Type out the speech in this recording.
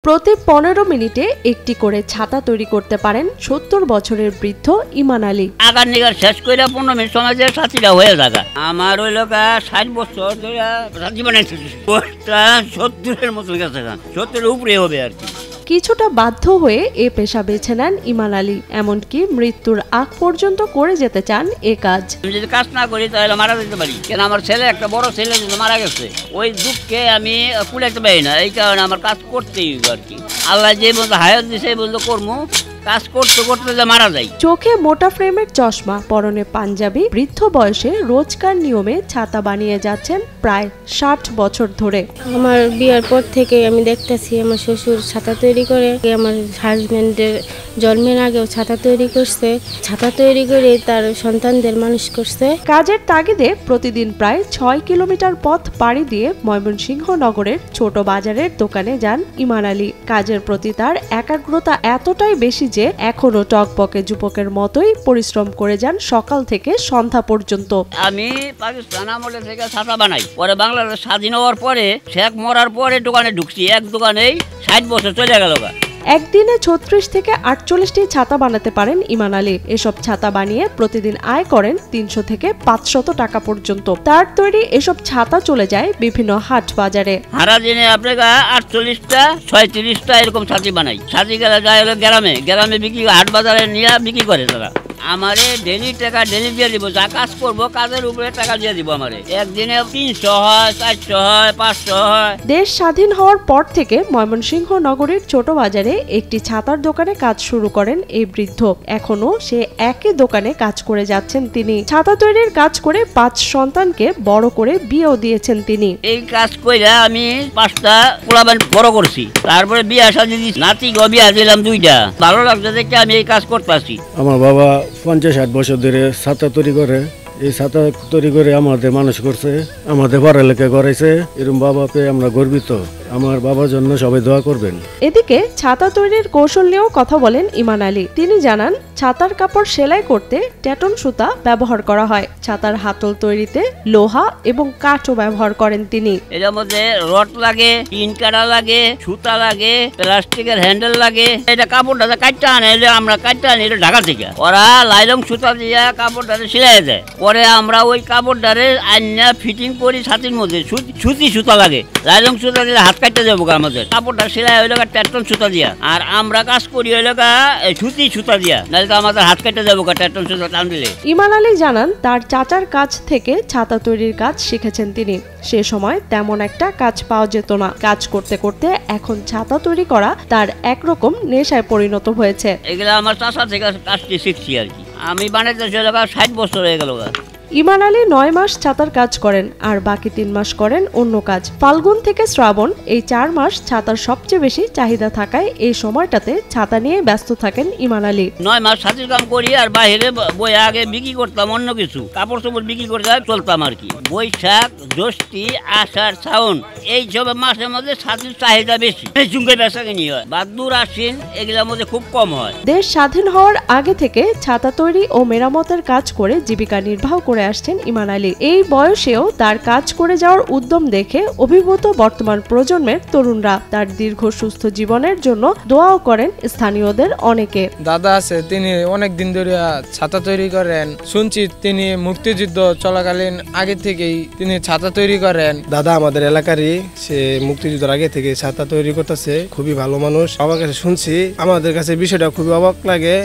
প্রতি ১৫ মিনিটে একটি করে ছাতা তৈরি করতে পারেন ৭০ বছরের বৃদ্ধ ইমান আলী। আগার নিগার শেষ করে ১৫ মিনিট সময় যে ছাতিটা হয়ে যাবে। আমার ওই লোক ৬০ বছর ধরে ছাতি বানাইছে, ৭০-এর মতো গেছে, ৭০-এর উপরে হবে আর কি। কিছুটা বাধ্য হয়ে এ পেশা বেছে নেন ইমান আলী, এমনকি মৃত্যুর আগ পর্যন্ত করে যেতে চান এ কাজ। আমি যদি কাজ না করি তাহলে মারা যেতে পারি, কেন আমার ছেলে, একটা বড় ছেলে মারা গেছে, ওই দুঃখে আমি কুলাইতে পারি না, এই কারণে আমার কাজ করতেই আর কি। আল্লাহ যে বলতে হায়াত দিছে এই বলতে কর্ম কাজ করতে করতে যে মারা যায়। চোখে মোটা ফ্রেমের চশমা, পরনে পাঞ্জাবি, বৃদ্ধ বয়সে রোজকার নিয়মে ছাতা বানিয়ে যাচ্ছেন প্রায় ৬০ বছর ধরে। আমার বিয়ের পর থেকে আমি দেখতেছি আমার শ্বশুর ছাতা তৈরি করে, আমার হাজবেন্ডের জন্মের আগেও ছাতা তৈরি করছে, ছাতা তৈরি করে তার সন্তানদের মানুষ করছে। কাজের তাগিদে প্রতিদিন প্রায় ৬ কিলোমিটার পথ পাড়ি দিয়ে ময়মনসিংহ নগরের ছোট বাজারের দোকানে যান ইমান আলী। কাজের প্রতি তার একাগ্রতা এতটাই বেশি যে এখনো টকবকে যুবকের মতোই পরিশ্রম করে যান সকাল থেকে সন্ধ্যা পর্যন্ত। আমি পাকিস্তান আমলে থেকে ছাতা বানাই, পরে বাংলাদেশ স্বাধীন হওয়ার পরে শেখ মরার পরে দোকানে ঢুকছি, এক দোকানেই ৬০ বছর চলে গেল। একদিনে ৩৬ থেকে ৪৮টি ছাতা বানাতে পারেন ইমান আলী। এসব ছাতা বানিয়ে প্রতিদিন আয় করেন ৩০০ থেকে ৫০০ টাকা পর্যন্ত। তার তৈরি এসব ছাতা চলে যায় বিভিন্ন হাট বাজারে। সারা দিনে আপনাকে ৪৮টা ৩৬টা এরকম ছাতি বানাই। ছাতি গেলে যায় হলো গ্রামে, গ্রামে বিক্রি, হাট বাজারে নিয়ে বিক্রি করে তারা। আমারে ডেলি টাকা ডেলি দিয়ে দিব, যা কাজ করবো কাজের উপরে টাকা দিয়ে দিব। আমারে একদিনে ৩০০ হয়, ৪০০ হয়, ৫০০ হয়। দেশ স্বাধীন হওয়ার পর থেকে ময়মনসিংহ নগরীর ছোট বাজারে একটি ছাতার দোকানে কাজ শুরু করেন এই বৃদ্ধ। এখনো সে একই দোকানে কাজ করে যাচ্ছেন তিনি। ছাতা তৈরির কাজ করে ৫ সন্তানকে বড় করে বিয়েও দিয়েছেন তিনি। এই কাজ কইরা আমি ৫টা পোলাপান বড় করছি, তারপরে বিয়ে শাদী দিছি, নাতি গো বিয়ে দিলাম ২টা। ভালো লাগছে দেখে আমি এই কাজ করতেছি। আমার বাবা ৫০-৬০ বছর ধরে ছাতা তৈরি করে, এই ছাতা তৈরি করে আমাদের মানুষ করছে, আমাদের পড়ালেখা করাইছে। এরকম বাবা পেয়ে আমরা গর্বিত। আমার বাবার জন্য সবাই দোয়া করবেন। এদিকে ছাতা তৈরির কৌশল নিয়েও কথা বলেন ইমান আলী। তিনি জানান, ছাতার কাপড় সেলাই করতে ট্যাটন সুতা ব্যবহার করা হয়। ছাতার হাতল তৈরিতে লোহা এবং কাঠও ব্যবহার করেন তিনি। এর মধ্যে রড লাগে, টিন কাটা লাগে, সুতা লাগে, প্লাস্টিকের হ্যান্ডেল লাগে। এটা কাপড়টা কাটতে আনে, আমরা কাটতে আনি এটা ঢাকা থেকে। ওরা লাইলং সুতা দিয়ে কাপড়টারে সেলাই দেয়, পরে আমরা ওই কাপড়টারে আইনা ফিটিং করি ছাতির মধ্যে। সুতি সুতা লাগে, লাইলং সুতা দিলে হাত কাটতে যাবো আমাদের। কাপড়টা সেলাই হইল ট্যাটন সুতা দিয়া, আর আমরা কাজ করি হইল সুতি সুতা দিয়া, নাহলে তো আমাদের হাত কাটতে যাবো ট্যাটন সুতা টান দিলে। ইমান আলী জানান, তার চাচার কাছ থেকে ছাতা তৈরির কাজ শিখেছেন তিনি। সে সময় তেমন একটা কাজ পাওয়া যেত না। কাজ করতে করতে এখন ছাতা তৈরি করা তার একরকম নেশায় পরিণত হয়েছে। এগুলো আমার চাচা থেকে কাজটি শিখছি আর কি। আমি বানাইতে ৬০ বছর হয়ে গেল। ইমান আলী ৯ মাস ছাতার কাজ করেন, আর বাকি ৩ মাস করেন অন্য কাজ। ফাল্গুন থেকে শ্রাবণ, এই ৪ মাস ছাতার সবচেয়ে বেশি চাহিদা থাকায় এই সময়টাতে ছাতা নিয়ে ব্যস্ত থাকেন ইমান আলী। ৯ মাস ছাতির কাম করি, আর বাইরে বই আগে বিক্রি করতাম অন্য কিছু, কাপড় চোপড় বিক্রি করে চলতাম আর কি। বৈশাখ, জ্যৈষ্ঠী, আষাঢ়, শ্রাবণ, এই সব মাসের মধ্যে ছাতির চাহিদা বেশি, চুঙ্গে বেচা কিনি হয়। ভাদ্র, আশ্বিন এগুলোর মধ্যে খুব কম হয়। দেশ স্বাধীন হওয়ার আগে থেকে ছাতা তৈরি ও মেরামতের কাজ করে জীবিকা নির্বাহ করে আসছেন ইমান আলী। এই বয়সেও তার কাজ করে যাওয়ার উদ্যম দেখে অভিভূত বর্তমান প্রজন্মের তরুণরা। তার দীর্ঘ সুস্থ জীবনের জন্য দোয়াও করেন স্থানীয়দের অনেকে। দাদা আছে, তিনি অনেক দিন ধরে ছাতা তৈরি করেন। শুনছি তিনি মুক্তিযুদ্ধ চলাকালীন আগে থেকেই তিনি ছাতা তৈরি করেন। দাদা আমাদের এলাকারই, সে মুক্তিযুদ্ধের আগে থেকে ছাতা তৈরি করতেছে, খুবই ভালো মানুষ। আমার কাছে শুনছি, আমাদের কাছে বিষয়টা খুবই অবাক লাগে।